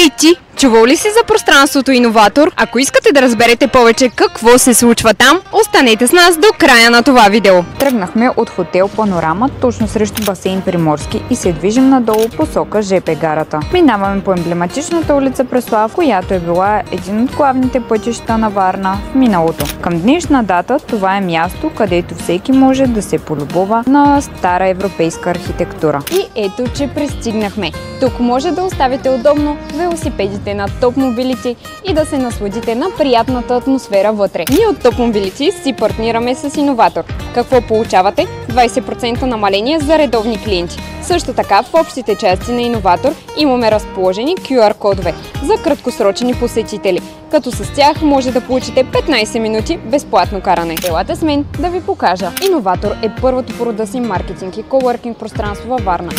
Ей ти, чувал ли си за пространството Иноватор? Ако искате да разберете повече какво се случва там, останете с нас до края на това видео. Тръгнахме от хотел Панорама точно срещу басейн Приморски и се движим надолу посока ЖП гарата. Минаваме по емблематичната улица Преслав, която е била един от главните пътища на Варна в миналото. Към днешна дата това е място, където всеки може да се полюбува на стара европейска архитектура. И ето, че пристигнахме. Тук може да оставите удобно велосипедите на Топ Мобилити и да се насладите на приятната атмосфера вътре. Ние от Топ Мобилити си партнираме с Иноватор. Какво получавате? 20% намаление за редовни клиенти. Също така в общите части на Иноватор имаме разположени QR кодове за краткосрочни посетители, като с тях може да получите 15 минути безплатно каране. Елате с мен да ви покажа. Иноватор е първото по рода си маркетинг и коуъркинг пространство във Варна.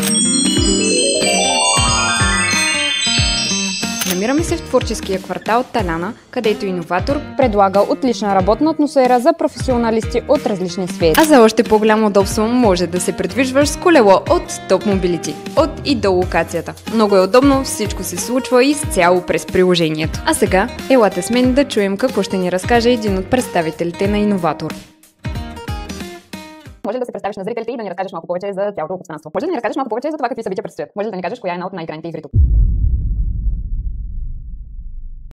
Намираме се в творческия квартал Таляна, където Иноватор предлага отлична работна атмосфера за професионалисти от различни сфери. А за още по-голямо удобство може да се придвижваш с колело от Топ Мобилити, от и до локацията. Много е удобно, всичко се случва изцяло през приложението. А сега елате с мен да чуем какво ще ни разкаже един от представителите на Иноватор. Може ли да се представиш на зрителите и да ни разкажеш малко повече за цялото пространство? Може ли да ни разкажеш малко повече за това какви събития предстоят? Може ли да ни кажеш коя е една от най-крайните игри тук?